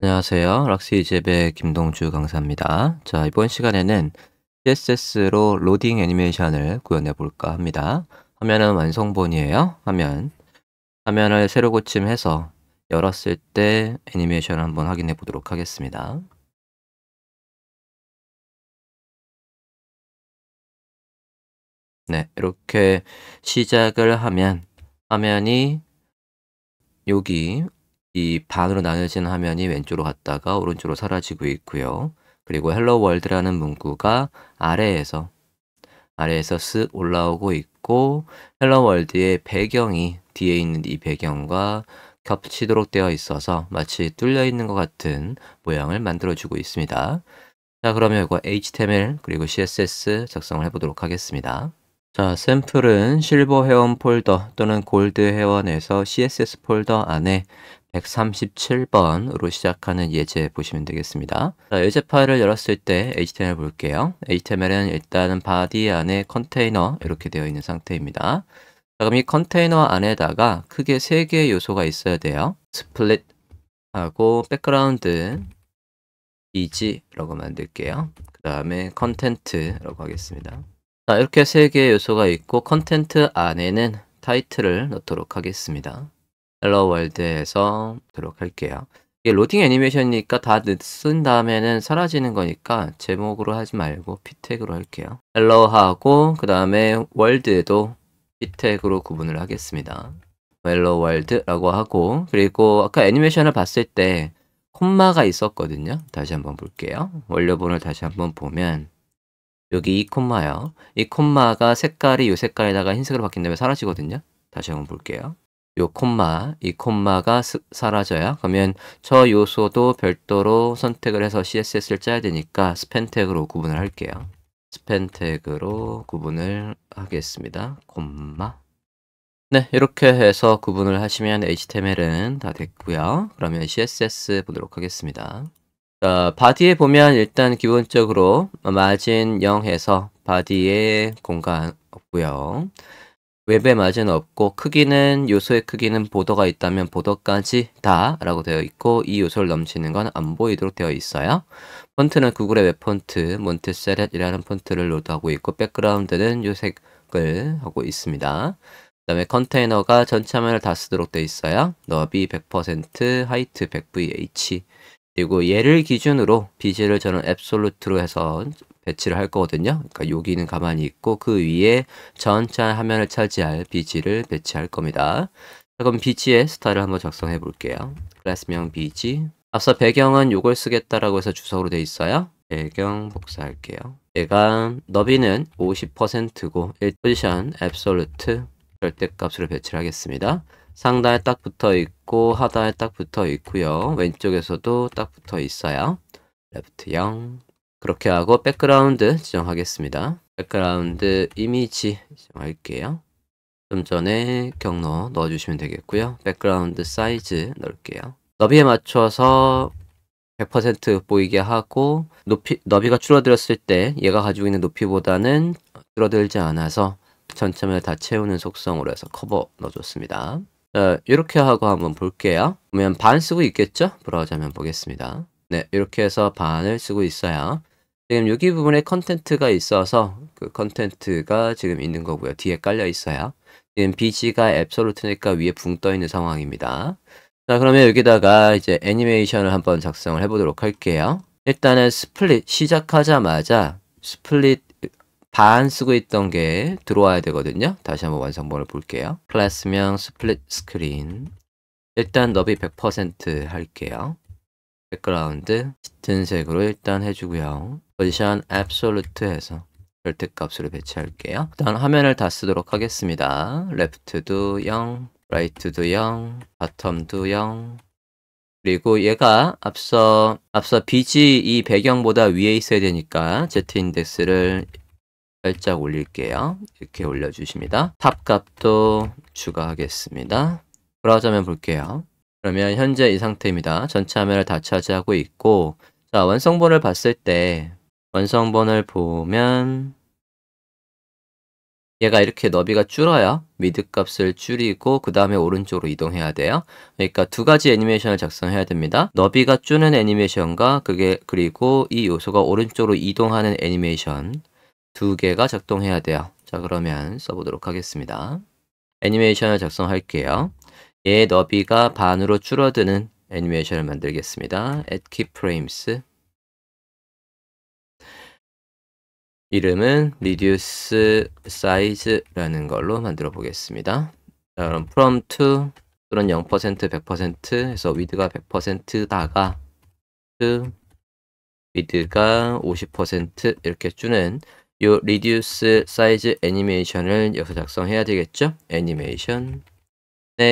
안녕하세요. 락스이즈의 김동주 강사입니다. 자, 이번 시간에는 CSS로 로딩 애니메이션을 구현해 볼까 합니다. 화면은 완성본이에요. 화면을 새로 고침해서 열었을 때 애니메이션을 한번 확인해 보도록 하겠습니다. 네, 이렇게 시작을 하면 화면이 여기 이 반으로 나눠진 화면이 왼쪽으로 갔다가 오른쪽으로 사라지고 있고요. 그리고 헬로 월드라는 문구가 아래에서 쓱 올라오고 있고, 헬로 월드의 배경이 뒤에 있는 이 배경과 겹치도록 되어 있어서 마치 뚫려 있는 것 같은 모양을 만들어 주고 있습니다. 자, 그러면 이거 HTML 그리고 CSS 작성을 해보도록 하겠습니다. 자, 샘플은 실버 회원 폴더 또는 골드 회원에서 CSS 폴더 안에 137번으로 시작하는 예제 보시면 되겠습니다. 자, 예제 파일을 열었을 때 HTML 볼게요. HTML은 일단은 바디 안에 컨테이너 이렇게 되어 있는 상태입니다. 자, 그럼 이 컨테이너 안에다가 크게 3개의 요소가 있어야 돼요. 스플릿하고 백그라운드 이지라고 만들게요. 그 다음에 컨텐트라고 하겠습니다. 자, 이렇게 3개의 요소가 있고 컨텐트 안에는 타이틀을 넣도록 하겠습니다. 헬로 월드에서 넣도록 할게요. 이게 로딩 애니메이션이니까 다 쓴 다음에는 사라지는 거니까 제목으로 하지 말고 p 태그로 할게요. 헬로 하고 그 다음에 월드도 p 태그로 구분을 하겠습니다. 헬로 월드라고 하고, 그리고 아까 애니메이션을 봤을 때 콤마가 있었거든요. 다시 한번 볼게요. 원료본을 다시 한번 보면 여기 이 콤마요. 이 콤마가 색깔이 이 색깔에다가 흰색으로 바뀐 다음에 사라지거든요. 다시 한번 볼게요. 이 콤마가 사라져요. 그러면 저 요소도 별도로 선택을 해서 CSS를 짜야 되니까 스팬 태그로 구분을 할게요. 스팬 태그로 구분을 하겠습니다. 콤마. 네, 이렇게 해서 구분을 하시면 HTML은 다 됐고요. 그러면 CSS 보도록 하겠습니다. 자, 바디에 보면 일단 기본적으로 마진 0해서 바디에 공간 없고요. 웹에 마진 없고, 크기는 요소의 크기는 보더가 있다면 보더까지 다 라고 되어 있고, 이 요소를 넘치는 건 안 보이도록 되어 있어요. 폰트는 구글의 웹 폰트 몬테세렛이라는 폰트를 로드하고 있고, 백그라운드는 요색을 하고 있습니다. 그 다음에 컨테이너가 전체 화면을 다 쓰도록 되어 있어요. 너비 100%, 하이트 100VH. 그리고 얘를 기준으로 비즈를 저는 앱솔루트로 해서 배치를 할 거거든요. 그러니까 여기는 가만히 있고 그 위에 전체 화면을 차지할 비즈를 배치할 겁니다. 자, 그럼 비즈의 스타일을 한번 작성해 볼게요. 클래스명 비즈. 앞서 배경은 요걸 쓰겠다라고 해서 주석으로 되어 있어요. 배경 복사할게요. 얘가 너비는 50%고 포지션 앱솔루트 절대값으로 배치를 하겠습니다. 상단에 딱 붙어 있고 하단에 딱 붙어 있고요. 왼쪽에서도 딱 붙어 있어요. 레프트 0. 그렇게 하고 백그라운드 지정하겠습니다. 백그라운드 이미지 지정할게요. 좀 전에 경로 넣어주시면 되겠고요. 백그라운드 사이즈 넣을게요. 너비에 맞춰서 100% 보이게 하고 너비가 줄어들었을 때 얘가 가지고 있는 높이보다는 줄어들지 않아서 전체를 다 채우는 속성으로 해서 커버 넣어줬습니다. 자, 이렇게 하고 한번 볼게요. 보면 반 쓰고 있겠죠? 브라우저 화면 보겠습니다. 네, 이렇게 해서 반을 쓰고 있어요. 지금 여기 부분에 컨텐트가 있어서 그 컨텐트가 지금 있는 거고요. 뒤에 깔려 있어요. 지금 BG가 앱솔루트니까 위에 붕 떠 있는 상황입니다. 자, 그러면 여기다가 이제 애니메이션을 한번 작성을 해보도록 할게요. 일단은 스플릿 시작하자마자 스플릿 반 쓰고 있던 게 들어와야 되거든요. 다시 한번 완성본을 볼게요. 클래스명 스플릿 스크린. 일단 너비 100% 할게요. 백그라운드 짙은 색으로 일단 해주고요. 포지션 앱솔루트 해서 절대값으로 배치할게요. 일단 화면을 다 쓰도록 하겠습니다. 레프트도 0, 라이트도 0, 바텀도 0. 그리고 얘가 앞서 BG 이 배경보다 위에 있어야 되니까 Z 인덱스를 살짝 올릴게요. 이렇게 올려주십니다. 탑 값도 추가하겠습니다. 브라우저 화면 볼게요. 그러면 현재 이 상태입니다. 전체 화면을 다 차지하고 있고, 자, 완성본을 봤을 때 완성본을 보면 얘가 이렇게 너비가 줄어요. 미드 값을 줄이고 그 다음에 오른쪽으로 이동해야 돼요. 그러니까 두 가지 애니메이션을 작성해야 됩니다. 너비가 주는 애니메이션과 그리고 이 요소가 오른쪽으로 이동하는 애니메이션 두 개가 작동해야 돼요. 자, 그러면 써보도록 하겠습니다. 애니메이션을 작성할게요. 얘의 너비가 반으로 줄어드는 애니메이션을 만들겠습니다. add keyframes. 이름은 reduce size라는 걸로 만들어 보겠습니다. 자, 그럼 from to 또는 0%, 100% 해서 width가 100%다가 to width가 50% 이렇게 주는 요 reduce size 애니메이션을 여기서 작성해야 되겠죠? 애니메이션의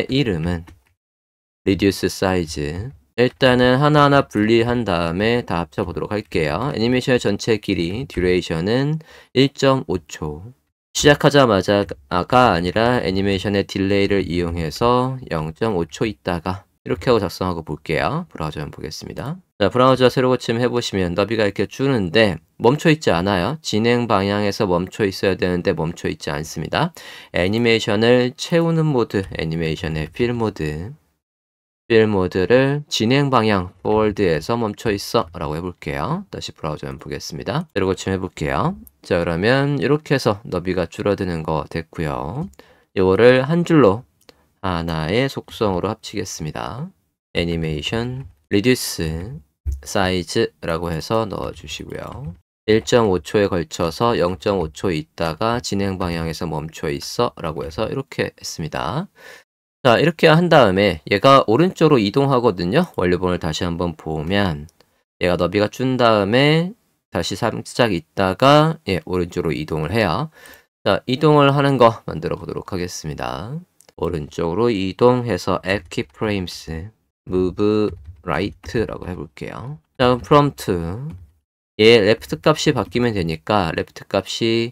이름은 reduce size. 일단은 하나하나 분리한 다음에 다 합쳐보도록 할게요. 애니메이션의 전체 길이, 듀레이션은 1.5초. 시작하자마자가 아니라 애니메이션의 딜레이를 이용해서 0.5초 있다가 이렇게 하고 작성하고 볼게요. 브라우저 한번 보겠습니다. 자, 브라우저 새로 고침 해보시면 너비가 이렇게 주는데 멈춰 있지 않아요. 진행 방향에서 멈춰 있어야 되는데 멈춰 있지 않습니다. 애니메이션을 채우는 모드, 애니메이션의 필 모드를 진행 방향 forward에서 멈춰 있어 라고 해볼게요. 다시 브라우저 한번 보겠습니다. 새로 고침 해볼게요. 자, 그러면 이렇게 해서 너비가 줄어드는 거 됐고요. 이거를 한 줄로 하나의 속성으로 합치겠습니다. 애니메이션 reduce size라고 해서 넣어주시고요. 1.5초에 걸쳐서 0.5초 있다가 진행 방향에서 멈춰 있어 라고 해서 이렇게 했습니다. 자, 이렇게 한 다음에 얘가 오른쪽으로 이동하거든요. 원료본을 다시 한번 보면 얘가 너비가 준 다음에 다시 살짝 있다가 오른쪽으로 이동을 해요. 자, 이동을 하는 거 만들어 보도록 하겠습니다. 오른쪽으로 이동해서 add keyframes, move right라고 해볼게요. 자, 그럼 prompt 얘 left 값이 바뀌면 되니까 left 값이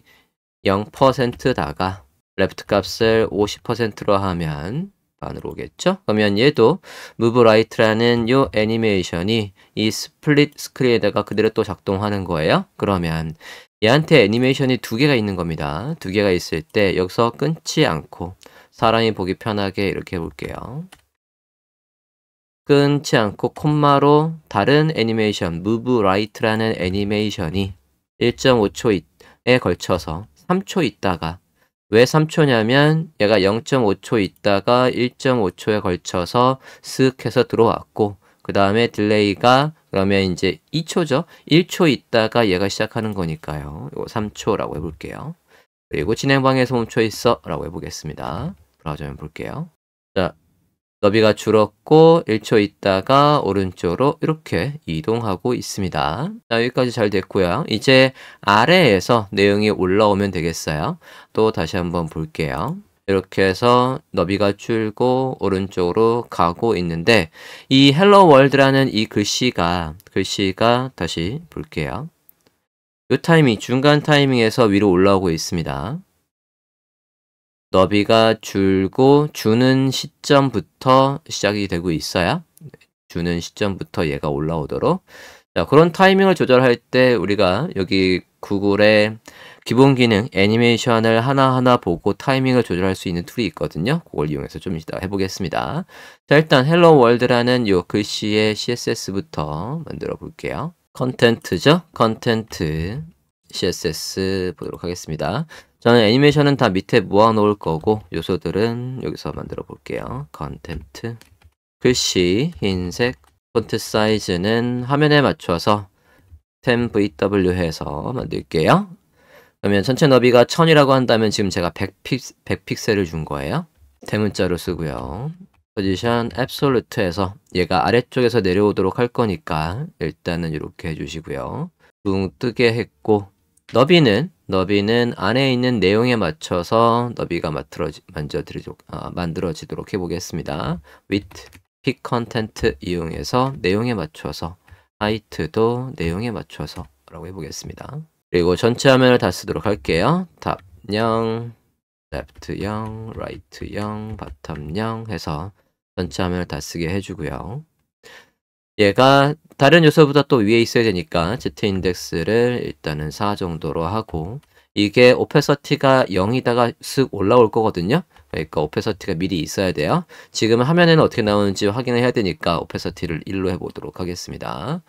0%다가 left 값을 50%로 하면 반으로 오겠죠? 그러면 얘도 move right라는 요 애니메이션이 이 스플릿 스크린에다가 그대로 또 작동하는 거예요. 그러면 얘한테 애니메이션이 두 개가 있는 겁니다. 두 개가 있을 때 여기서 끊지 않고 사람이 보기 편하게 이렇게 해볼게요. 끊지 않고 콤마로 다른 애니메이션 move right라는 애니메이션이 1.5초에 걸쳐서 3초 있다가 왜 3초냐면 얘가 0.5초 있다가 1.5초에 걸쳐서 슥 해서 들어왔고 그 다음에 딜레이가 그러면 이제 2초죠. 1초 있다가 얘가 시작하는 거니까요. 이거 3초라고 해볼게요. 그리고 진행방에서 멈춰 있어 라고 해보겠습니다. 브라우저 한번 볼게요. 자, 너비가 줄었고 1초 있다가 오른쪽으로 이렇게 이동하고 있습니다. 자, 여기까지 잘 됐고요. 이제 아래에서 내용이 올라오면 되겠어요. 또 다시 한번 볼게요. 이렇게 해서 너비가 줄고 오른쪽으로 가고 있는데 이 헬로 월드라는 이 글씨가 다시 볼게요. 이 타이밍, 중간 타이밍에서 위로 올라오고 있습니다. 너비가 줄고 주는 시점부터 시작이 되고 있어야 주는 시점부터 얘가 올라오도록. 자, 그런 타이밍을 조절할 때 우리가 여기 구글의 기본 기능 애니메이션을 하나하나 보고 타이밍을 조절할 수 있는 툴이 있거든요. 그걸 이용해서 좀 이따 해보겠습니다. 자, 일단 헬로 월드라는 요 글씨의 CSS부터 만들어 볼게요. 컨텐트죠? 컨텐트 CSS 보도록 하겠습니다. 저는 애니메이션은 다 밑에 모아 놓을 거고 요소들은 여기서 만들어 볼게요. 컨텐트 글씨 흰색 폰트 사이즈는 화면에 맞춰서 10VW 해서 만들게요. 그러면 전체 너비가 1000이라고 한다면 지금 제가 100픽셀을 준 거예요. 대문자로 쓰고요. 포지션 앱솔루트에서 얘가 아래쪽에서 내려오도록 할 거니까 일단은 이렇게 해주시고요. 붕 뜨게 했고 너비는 안에 있는 내용에 맞춰서 너비가 만들어지도록 해보겠습니다. with pick content 이용해서 내용에 맞춰서 하이트도 내용에 맞춰서 라고 해보겠습니다. 그리고 전체 화면을 다 쓰도록 할게요. 탑 0, 레프트 0, 라이트 0, 바텀 0 해서 전체 화면을 다 쓰게 해주고요. 얘가 다른 요소보다 또 위에 있어야 되니까 Z 인덱스를 일단은 4 정도로 하고 이게 오페서티가 0이다가 쓱 올라올 거거든요. 그러니까 오페서티가 미리 있어야 돼요. 지금 화면에는 어떻게 나오는지 확인을 해야 되니까 오페서티를 1로 해보도록 하겠습니다.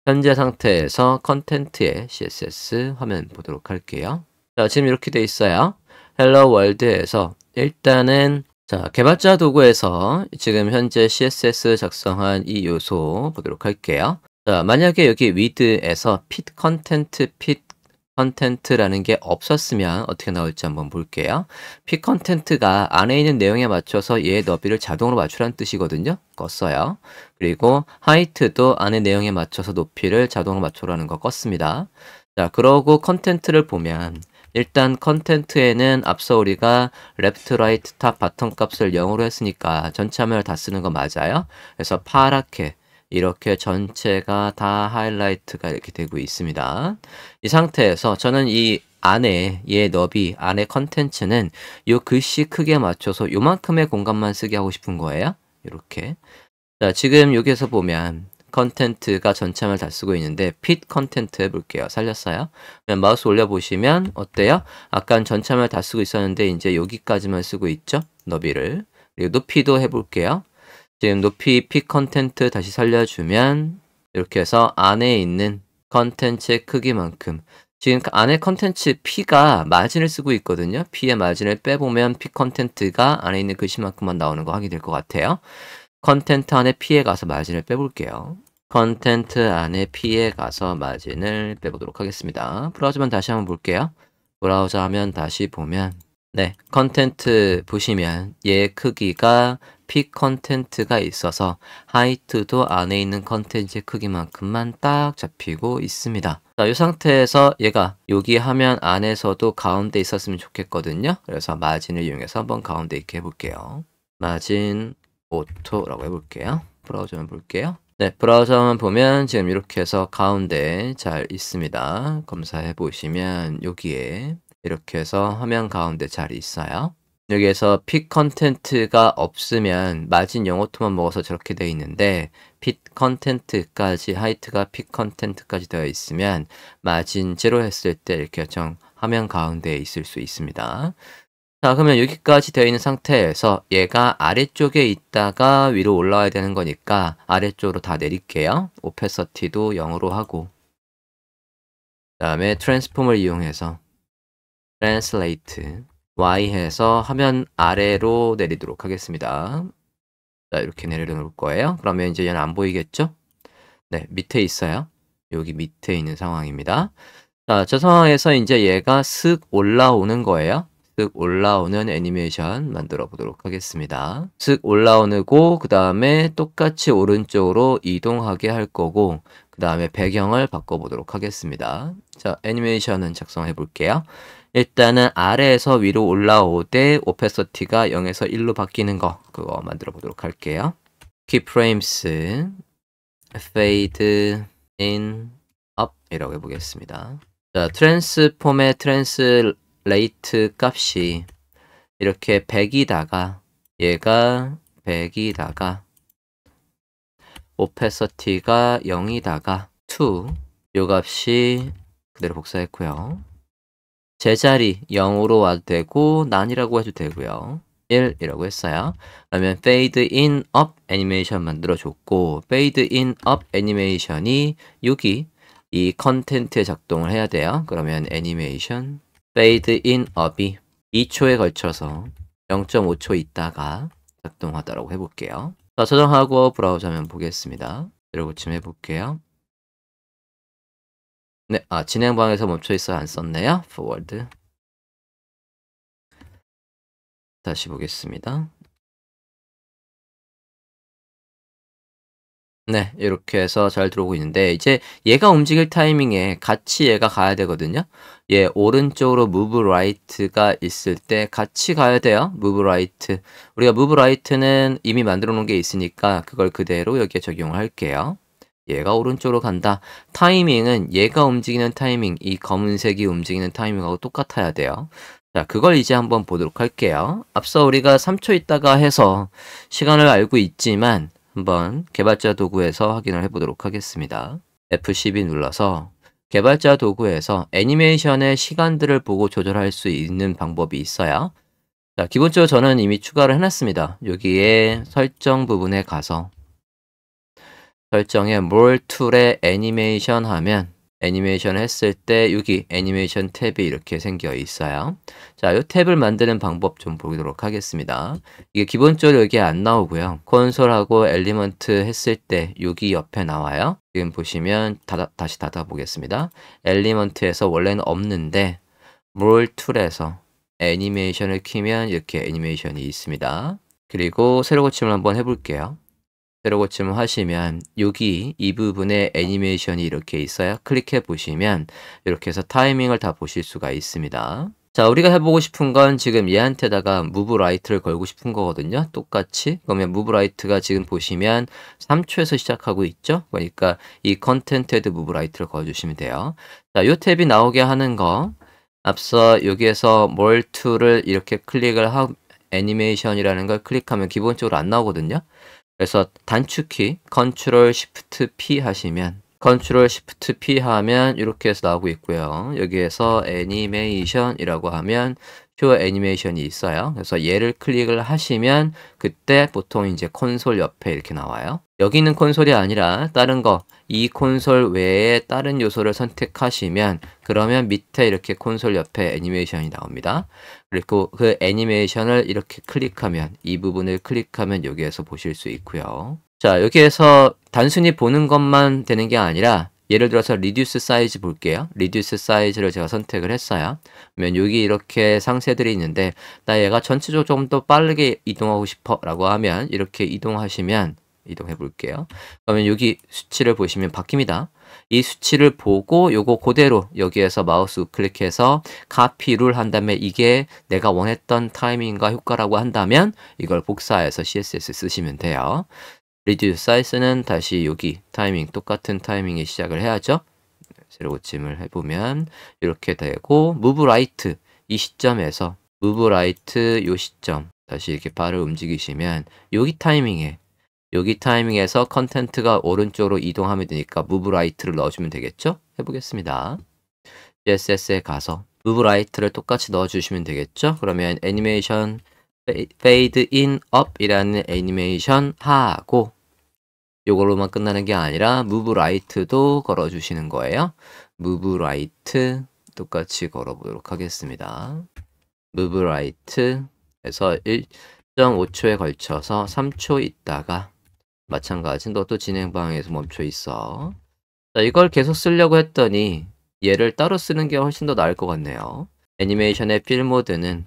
현재 상태에서 컨텐트의 CSS 화면 보도록 할게요. 자, 지금 이렇게 돼 있어요. 헬로 월드에서 일단은 자, 개발자 도구에서 지금 현재 CSS 작성한 이 요소 보도록 할게요. 자, 만약에 여기 with에서 fit content라는 게 없었으면 어떻게 나올지 한번 볼게요. fit content가 안에 있는 내용에 맞춰서 얘의 너비를 자동으로 맞추라는 뜻이거든요. 껐어요. 그리고 height도 안에 내용에 맞춰서 높이를 자동으로 맞춰라는 거 껐습니다. 자, 그러고 컨텐트를 보면 일단 컨텐트에는 앞서 우리가 레프트, 라이트, 탑, 바텀 값을 0으로 했으니까 전체 화면을 다 쓰는 거 맞아요. 그래서 파랗게 이렇게 전체가 다 하이라이트가 이렇게 되고 있습니다. 이 상태에서 저는 이 안에 얘 너비 안에 컨텐츠는 요 글씨 크기에 맞춰서 요만큼의 공간만 쓰게 하고 싶은 거예요. 이렇게. 자, 지금 여기에서 보면 컨텐트가 전체 화면을 다 쓰고 있는데 fit 컨텐트 해볼게요. 살렸어요. 그냥 마우스 올려보시면 어때요? 아까 전체 화면을 다 쓰고 있었는데 이제 여기까지만 쓰고 있죠? 너비를. 그리고 높이도 해볼게요. 지금 높이 fit 컨텐트 다시 살려주면 이렇게 해서 안에 있는 컨텐츠의 크기만큼 지금 안에 컨텐츠 P가 마진을 쓰고 있거든요. P의 마진을 빼보면 fit 컨텐트가 안에 있는 글씨만큼만 나오는 거 확인될 것 같아요. 컨텐트 안에 P에 가서 마진을 빼볼게요. 컨텐트 안에 P에 가서 마진을 빼보도록 하겠습니다. 브라우저만 다시 한번 볼게요. 브라우저 하면 다시 보면 네, 컨텐트 보시면 얘 크기가 P 컨텐트가 있어서 하이트도 안에 있는 컨텐츠의 크기만큼만 딱 잡히고 있습니다. 자, 이 상태에서 얘가 여기 화면 안에서도 가운데 있었으면 좋겠거든요. 그래서 마진을 이용해서 한번 가운데 있게 해볼게요. 마진 오토라고 해볼게요. 브라우저만 볼게요. 네, 브라우저만 보면 지금 이렇게 해서 가운데 잘 있습니다. 검사해 보시면 여기에 이렇게 해서 화면 가운데 잘 있어요. 여기에서 픽 컨텐트가 없으면 마진 영어토만 먹어서 저렇게 되어 있는데 픽 컨텐트까지 하이트가 픽 컨텐트까지 되어 있으면 마진 제로 했을 때 이렇게 화면 가운데에 있을 수 있습니다. 자, 그러면 여기까지 되어 있는 상태에서 얘가 아래쪽에 있다가 위로 올라와야 되는 거니까 아래쪽으로 다 내릴게요. 오페서티도 0으로 하고 그 다음에 트랜스폼을 이용해서 translate Y 해서 화면 아래로 내리도록 하겠습니다. 자, 이렇게 내려놓을 거예요. 그러면 이제 얘는 안 보이겠죠? 네, 밑에 있어요. 여기 밑에 있는 상황입니다. 자, 저 상황에서 이제 얘가 슥 올라오는 거예요. 슥 올라오는 애니메이션 만들어 보도록 하겠습니다. 슥 올라오고 그 다음에 똑같이 오른쪽으로 이동하게 할 거고 그 다음에 배경을 바꿔보도록 하겠습니다. 자, 애니메이션은 작성해 볼게요. 일단은 아래에서 위로 올라오되 오페서티가 0에서 1로 바뀌는 거 그거 만들어 보도록 할게요. keyframes fade in up 이라고 해보겠습니다. 자, 트랜스폼의 트랜스레이트 값이 이렇게 100이다가 얘가 100이다가 오페서티가 0이다가 2 요 값이 그대로 복사했고요. 제자리 0으로 와도 되고 난이라고 해도 되고요. 1이라고 했어요. 그러면 fade in up 애니메이션 만들어줬고 fade in up 애니메이션이 여기 이 컨텐트에 작동을 해야 돼요. 그러면 애니메이션 fade in up이 2초에 걸쳐서 0.5초 있다가 작동하다라고 해볼게요. 자, 저장하고 브라우저 화면 보겠습니다. 들어고침 해볼게요. 네, 진행방에서 멈춰 있어야 안 썼네요. forward. 다시 보겠습니다. 네, 이렇게 해서 잘 들어오고 있는데 이제 얘가 움직일 타이밍에 같이 얘가 가야 되거든요. 얘 오른쪽으로 move right가 있을 때 같이 가야 돼요. move right. 우리가 move right는 이미 만들어 놓은 게 있으니까 그걸 그대로 여기에 적용을 할게요. 얘가 오른쪽으로 간다. 타이밍은 얘가 움직이는 타이밍, 이 검은색이 움직이는 타이밍하고 똑같아야 돼요. 자, 그걸 이제 한번 보도록 할게요. 앞서 우리가 3초 있다가 해서 시간을 알고 있지만 한번 개발자 도구에서 확인을 해보도록 하겠습니다. F12 눌러서 개발자 도구에서 애니메이션의 시간들을 보고 조절할 수 있는 방법이 있어요. 자, 기본적으로 저는 이미 추가를 해놨습니다. 여기에 설정 부분에 가서 설정에 More 툴에 애니메이션 하면 애니메이션 했을 때 여기 애니메이션 탭이 이렇게 생겨 있어요. 자, 이 탭을 만드는 방법 좀 보도록 하겠습니다. 이게 기본적으로 여기 안 나오고요. 콘솔하고 엘리먼트 했을 때 여기 옆에 나와요. 지금 보시면 다시 닫아 보겠습니다. 엘리먼트에서 원래는 없는데 More 툴에서 애니메이션을 키면 이렇게 애니메이션이 있습니다. 그리고 세로 고침을 한번 해볼게요. 세로 고침을 하시면 여기 이 부분에 애니메이션이 이렇게 있어요. 클릭해 보시면 이렇게 해서 타이밍을 다 보실 수가 있습니다. 자, 우리가 해보고 싶은 건 지금 얘한테다가 move right를 걸고 싶은 거거든요. 똑같이. 그러면 move right가 지금 보시면 3초에서 시작하고 있죠. 그러니까 이 컨텐트에도 move right를 걸어주시면 돼요. 자, 이 탭이 나오게 하는 거 앞서 여기에서 more to를 이렇게 클릭을 하고 애니메이션이라는 걸 클릭하면 기본적으로 안 나오거든요. 그래서 단축키 Ctrl Shift P 하시면 Ctrl Shift P 하면 이렇게 해서 나오고 있고요. 여기에서 애니메이션이라고 하면 쇼 애니메이션이 있어요. 그래서 얘를 클릭을 하시면 그때 보통 이제 콘솔 옆에 이렇게 나와요. 여기 있는 콘솔이 아니라 다른 거, 이 콘솔 외에 다른 요소를 선택하시면 그러면 밑에 이렇게 콘솔 옆에 애니메이션이 나옵니다. 그리고 그 애니메이션을 이렇게 클릭하면 이 부분을 클릭하면 여기에서 보실 수 있고요. 자, 여기에서 단순히 보는 것만 되는 게 아니라 예를 들어서 리듀스 사이즈 볼게요. 리듀스 사이즈를 제가 선택을 했어요. 그러면 여기 이렇게 상세들이 있는데 나 얘가 전체적으로 좀 더 빠르게 이동하고 싶어 라고 하면 이렇게 이동하시면 이동해 볼게요. 그러면 여기 수치를 보시면 바뀝니다. 이 수치를 보고 요거 그대로 여기에서 마우스 우클릭해서 카피를 한 다음에 이게 내가 원했던 타이밍과 효과라고 한다면 이걸 복사해서 CSS 쓰시면 돼요. 리듀스 사이즈는 다시 여기 타이밍 똑같은 타이밍에 시작을 해야죠. 세로 고침을 해보면 이렇게 되고 move right 이 시점에서 move right 요 시점 다시 이렇게 발을 움직이시면 여기 타이밍에서 컨텐트가 오른쪽으로 이동하면 되니까 move right를 넣어주면 되겠죠? 해보겠습니다. CSS에 가서 move right를 똑같이 넣어주시면 되겠죠? 그러면 애니메이션 fade in up 이라는 애니메이션 하고 요걸로만 끝나는 게 아니라 move right도 걸어주시는 거예요. move right 똑같이 걸어보도록 하겠습니다. move right 해서 1.5초에 걸쳐서 3초 있다가 마찬가지 너도 진행 방향에서 멈춰 있어. 자, 이걸 계속 쓰려고 했더니 얘를 따로 쓰는 게 훨씬 더 나을 것 같네요. 애니메이션의 필 모드는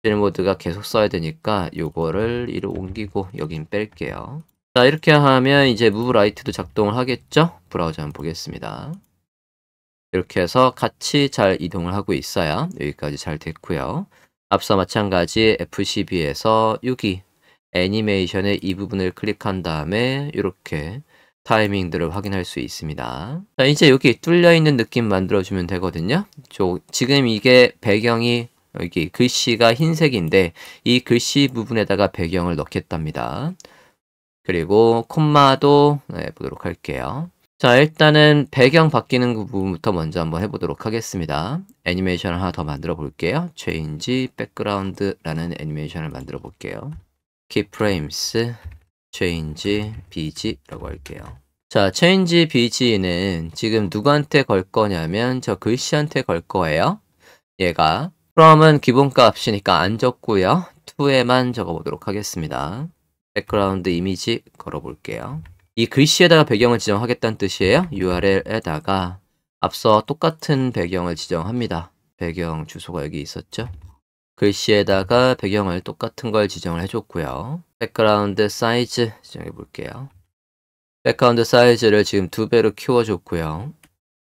필 모드가 계속 써야 되니까 요거를 이로 옮기고 여긴 뺄게요. 자, 이렇게 하면 이제 move right도 작동을 하겠죠? 브라우저 한번 보겠습니다. 이렇게 해서 같이 잘 이동을 하고 있어요. 여기까지 잘 됐고요. 앞서 마찬가지 F12에서 여기 애니메이션의 이 부분을 클릭한 다음에 이렇게 타이밍들을 확인할 수 있습니다. 자, 이제 여기 뚫려 있는 느낌 만들어주면 되거든요. 지금 이게 배경이 여기 글씨가 흰색인데 이 글씨 부분에다가 배경을 넣겠답니다. 그리고 콤마도 보도록 할게요. 자, 일단은 배경 바뀌는 부분부터 먼저 한번 해보도록 하겠습니다. 애니메이션을 하나 더 만들어 볼게요. Change Background라는 애니메이션을 만들어 볼게요. Keyframes, Change BG라고 할게요. 자, Change BG는 지금 누구한테 걸 거냐면 저 글씨한테 걸 거예요. 얘가 from은 기본값이니까 안 적고요. to에만 적어보도록 하겠습니다. 백그라운드 이미지 걸어볼게요. 이 글씨에다가 배경을 지정하겠다는 뜻이에요. URL에다가 앞서 똑같은 배경을 지정합니다. 배경 주소가 여기 있었죠. 글씨에다가 배경을 똑같은 걸 지정을 해줬고요. 백그라운드 사이즈 지정해 볼게요. 백그라운드 사이즈를 지금 2배로 키워줬고요.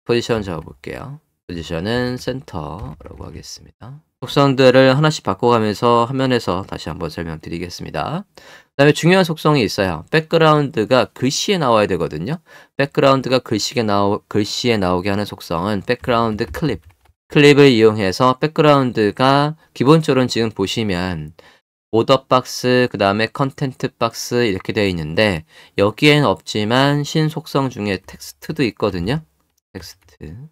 포지션 적어볼게요. 포지션은 센터라고 하겠습니다. 속성들을 하나씩 바꿔가면서 화면에서 다시 한번 설명드리겠습니다. 그 다음에 중요한 속성이 있어요. 백그라운드가 글씨에 나와야 되거든요. 백그라운드가 글씨에 나오게 하는 속성은 백그라운드 클립을 이용해서 백그라운드가 기본적으로는 지금 보시면 보더 박스, 그 다음에 컨텐트 박스 이렇게 되어 있는데 여기엔 없지만 신속성 중에 텍스트도 있거든요. 텍스트. 텍스트.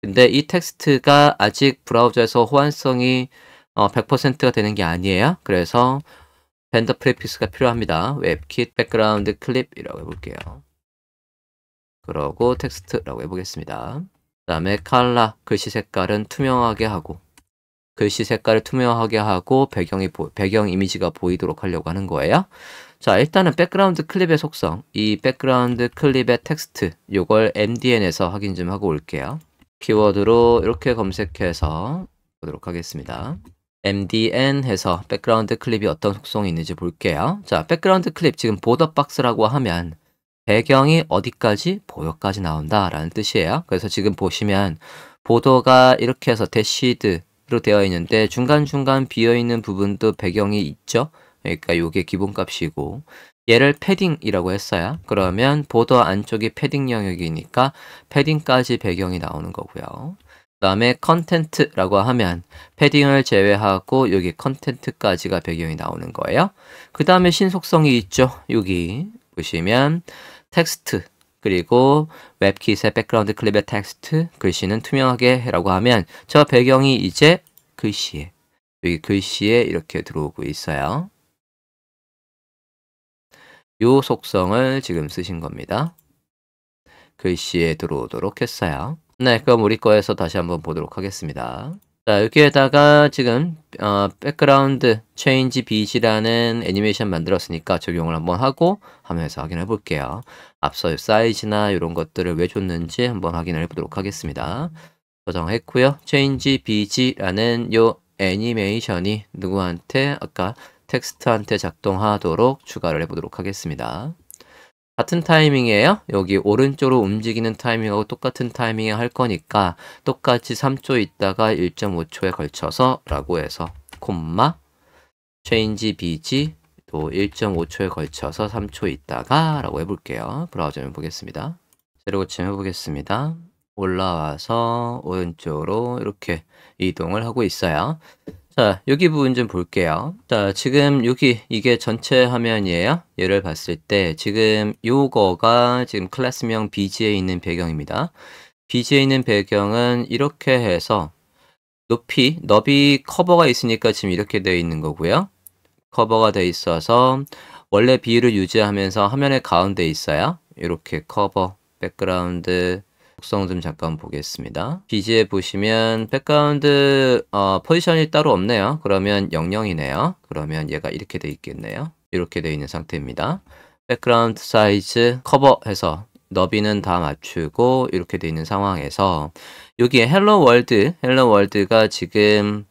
근데 이 텍스트가 아직 브라우저에서 호환성이 100%가 되는 게 아니에요. 그래서 벤더 프리픽스가 필요합니다. 웹킷 백그라운드 클립이라고 해볼게요. 그러고 텍스트라고 해보겠습니다. 그 다음에 컬러, 글씨 색깔은 투명하게 하고, 글씨 색깔을 투명하게 하고 배경 이미지가 보이도록 하려고 하는 거예요. 자, 일단은 백그라운드 클립의 속성, 이 백그라운드 클립의 텍스트, 요걸 MDN에서 확인 좀 하고 올게요. 키워드로 이렇게 검색해서 보도록 하겠습니다. MDN 해서 백그라운드 클립이 어떤 속성이 있는지 볼게요. 자, 백그라운드 클립 지금 보더 박스라고 하면 배경이 어디까지? 보여까지 나온다라는 뜻이에요. 그래서 지금 보시면 보더가 이렇게 해서 대시드로 되어 있는데 중간중간 비어있는 부분도 배경이 있죠. 그러니까 이게 기본값이고 얘를 패딩이라고 했어요. 그러면 보더 안쪽이 패딩 영역이니까 패딩까지 배경이 나오는 거고요. 그 다음에 컨텐트라고 하면 패딩을 제외하고 여기 컨텐트까지가 배경이 나오는 거예요. 그 다음에 신속성이 있죠. 여기 보시면 텍스트 그리고 웹킷의 백그라운드 클립의 텍스트 글씨는 투명하게 라고 하면 저 배경이 이제 글씨에 여기 글씨에 이렇게 들어오고 있어요. 요 속성을 지금 쓰신 겁니다. 글씨에 들어오도록 했어요. 네, 그럼 우리 거에서 다시 한번 보도록 하겠습니다. 자, 여기에다가 지금 백그라운드 체인지 비지라는 애니메이션 만들었으니까 적용을 한번 하고 화면에서 확인해 볼게요. 앞서 사이즈나 이런 것들을 왜 줬는지 한번 확인을 해보도록 하겠습니다. 저장했고요. 체인지 비지라는 요 애니메이션이 누구한테 아까 텍스트한테 작동하도록 추가를 해보도록 하겠습니다. 같은 타이밍이에요. 여기 오른쪽으로 움직이는 타이밍하고 똑같은 타이밍에 할 거니까 똑같이 3초 있다가 1.5초에 걸쳐서 라고 해서 콤마 change bg 또 1.5초에 걸쳐서 3초 있다가 라고 해볼게요. 브라우저를 보겠습니다. 재료 고침 해보겠습니다. 올라와서 오른쪽으로 이렇게 이동을 하고 있어요. 자, 여기 부분 좀 볼게요. 자, 지금 여기 이게 전체 화면이에요. 얘를 봤을 때 지금 요거가 지금 클래스명 BG에 있는 배경입니다. BG에 있는 배경은 이렇게 해서 너비 커버가 있으니까 지금 이렇게 되어 있는 거고요. 커버가 되어 있어서 원래 비율을 유지하면서 화면의 가운데 있어요. 이렇게 커버, 백그라운드 속성 좀 잠깐 보겠습니다. BG에 보시면 백그라운드 포지션이 따로 없네요. 그러면 00이네요. 그러면 얘가 이렇게 돼 있겠네요. 이렇게 돼 있는 상태입니다. 백그라운드 사이즈 커버해서 너비는 다 맞추고 이렇게 돼 있는 상황에서 여기에 헬로 월드가 지금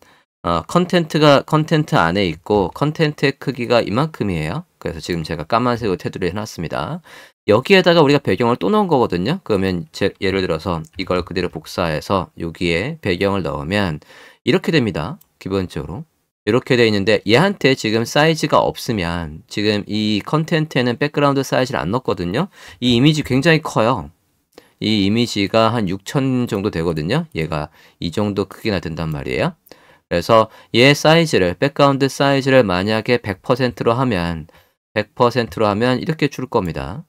컨텐트 안에 있고 컨텐트의 크기가 이만큼이에요. 그래서 지금 제가 까만색으로 테두리 해놨습니다. 여기에다가 우리가 배경을 또 넣은 거거든요. 그러면 예를 들어서 이걸 그대로 복사해서 여기에 배경을 넣으면 이렇게 됩니다. 기본적으로. 이렇게 돼 있는데 얘한테 지금 사이즈가 없으면 지금 이 컨텐트에는 백그라운드 사이즈를 안 넣었거든요. 이 이미지 굉장히 커요. 이 이미지가 한 6000 정도 되거든요. 얘가 이 정도 크기나 된단 말이에요. 그래서 얘 사이즈를 백그라운드 사이즈를 만약에 100%로 하면 이렇게 줄 겁니다.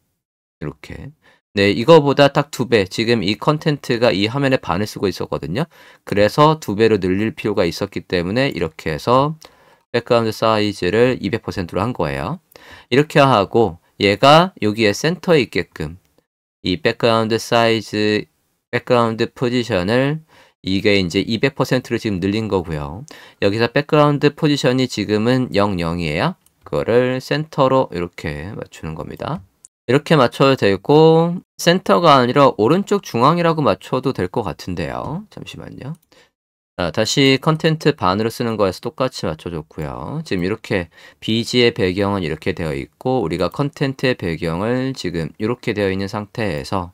이렇게. 네, 이거보다 딱 2배. 지금 이 컨텐트가 이 화면에 반을 쓰고 있었거든요. 그래서 2배로 늘릴 필요가 있었기 때문에 이렇게 해서 백그라운드 사이즈를 200%로 한 거예요. 이렇게 하고 얘가 여기에 센터에 있게끔 이 백그라운드 사이즈, 백그라운드 포지션을 이게 이제 200%로 지금 늘린 거고요. 여기서 백그라운드 포지션이 지금은 00이에요. 그거를 센터로 이렇게 맞추는 겁니다. 이렇게 맞춰도 되고 센터가 아니라 오른쪽 중앙이라고 맞춰도 될 것 같은데요. 잠시만요. 자, 다시 컨텐트 반으로 쓰는 거에서 똑같이 맞춰줬고요. 지금 이렇게 BG의 배경은 이렇게 되어 있고 우리가 컨텐트의 배경을 지금 이렇게 되어 있는 상태에서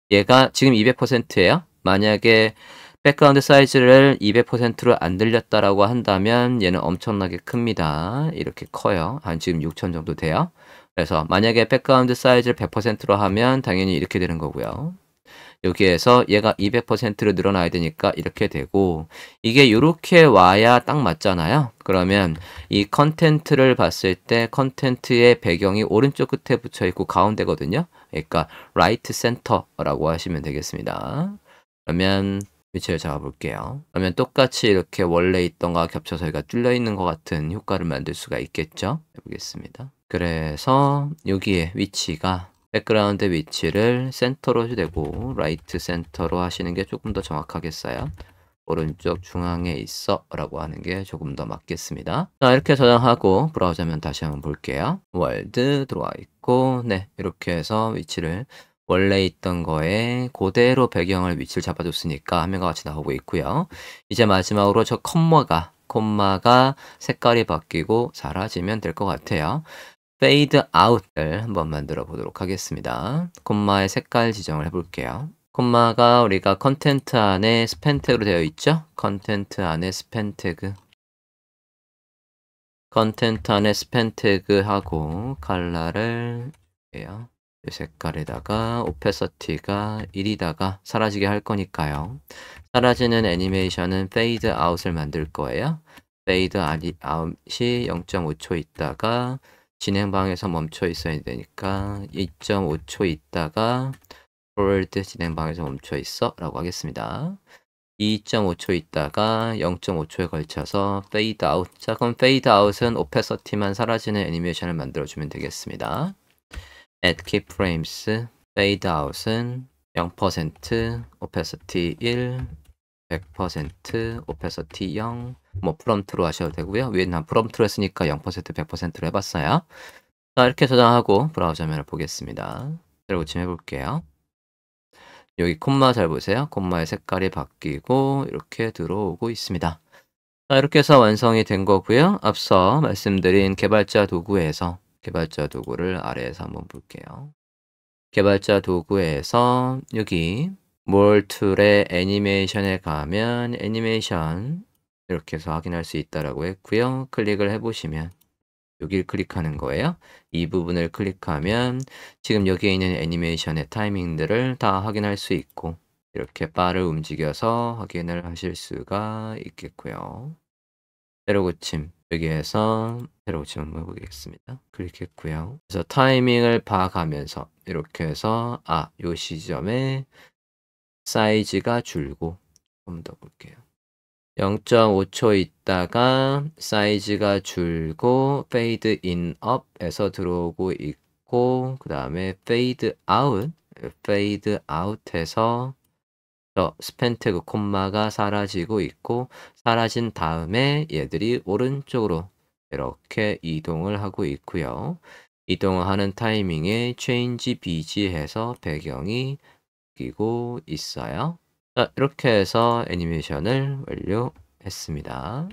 얘가 지금 200%예요. 만약에 백그라운드 사이즈를 200%로 안 늘렸다라고 한다면 얘는 엄청나게 큽니다. 이렇게 커요. 한 지금 6000 정도 돼요. 그래서 만약에 백그라운드 사이즈를 100%로 하면 당연히 이렇게 되는 거고요. 여기에서 얘가 200%로 늘어나야 되니까 이렇게 되고 이게 이렇게 와야 딱 맞잖아요. 그러면 이 컨텐트를 봤을 때 컨텐트의 배경이 오른쪽 끝에 붙여 있고 가운데거든요. 그러니까 라이트 센터라고 하시면 되겠습니다. 그러면 위치를 잡아볼게요. 그러면 똑같이 이렇게 원래 있던 거와 겹쳐서 여기가 뚫려 있는 것 같은 효과를 만들 수가 있겠죠? 해보겠습니다. 그래서 여기에 위치가 백그라운드 위치를 센터로 되고 라이트 센터로 하시는 게 조금 더 정확하겠어요. 오른쪽 중앙에 있어 라고 하는 게 조금 더 맞겠습니다. 자, 이렇게 저장하고 브라우저면 다시 한번 볼게요. 월드 들어와 있고, 네, 이렇게 해서 위치를 원래 있던 거에 그대로 배경을 위치를 잡아줬으니까 화면과 같이 나오고 있고요. 이제 마지막으로 저 콤마가 색깔이 바뀌고 사라지면 될 것 같아요. 페이드 아웃을 한번 만들어 보도록 하겠습니다. 콤마의 색깔 지정을 해볼게요. 콤마가 우리가 컨텐트 안에 스팬 태그로 되어 있죠? 컨텐트 안에 스팬 태그. 컨텐트 안에 스팬 태그하고 컬러를 해요. 이 색깔에다가 오페서티가 1이다가 사라지게 할 거니까요. 사라지는 애니메이션은 페이드 아웃을 만들 거예요. 페이드 아웃이 0.5초 있다가 진행방에서 멈춰 있어야 되니까 2.5초 있다가 forward 진행방에서 멈춰 있어 라고 하겠습니다. 2.5초 있다가 0.5초에 걸쳐서 fade out. 자, 그럼 fade out은 오페서티만 사라지는 애니메이션을 만들어주면 되겠습니다. add keyframes, fade out은 0%, opacity 1, 100%, opacity 0, 뭐 프롬프트로 하셔도 되고요. 위에는 한 프롬프트로 했으니까 0%, 100%로 해봤어요. 자, 이렇게 저장하고 브라우저 화면을 보겠습니다. 그리고 지금 해볼게요. 여기 콤마 잘 보세요. 콤마의 색깔이 바뀌고 이렇게 들어오고 있습니다. 자, 이렇게 해서 완성이 된 거고요. 앞서 말씀드린 개발자 도구에서 개발자 도구를 아래에서 한번 볼게요. 개발자 도구에서 여기 몰 툴의 애니메이션에 가면 애니메이션 이렇게 해서 확인할 수 있다라고 했고요. 클릭을 해보시면 여기를 클릭하는 거예요. 이 부분을 클릭하면 지금 여기에 있는 애니메이션의 타이밍들을 다 확인할 수 있고 이렇게 바를 움직여서 확인을 하실 수가 있겠고요. 세로 고침 여기에서 세로 고침 한번 해보겠습니다. 클릭했고요. 그래서 타이밍을 봐가면서 이렇게 해서 요 시점에 사이즈가 줄고 좀 더 볼게요. 0.5초 있다가 사이즈가 줄고 페이드 인 업에서 들어오고 있고 그 다음에 페이드 아웃에서 저 스팬 태그 콤마가 사라지고 있고 사라진 다음에 얘들이 오른쪽으로 이렇게 이동을 하고 있고요. 이동을 하는 타이밍에 change BG 해서 배경이 바뀌고 있어요. 자, 이렇게 해서 애니메이션을 완료했습니다.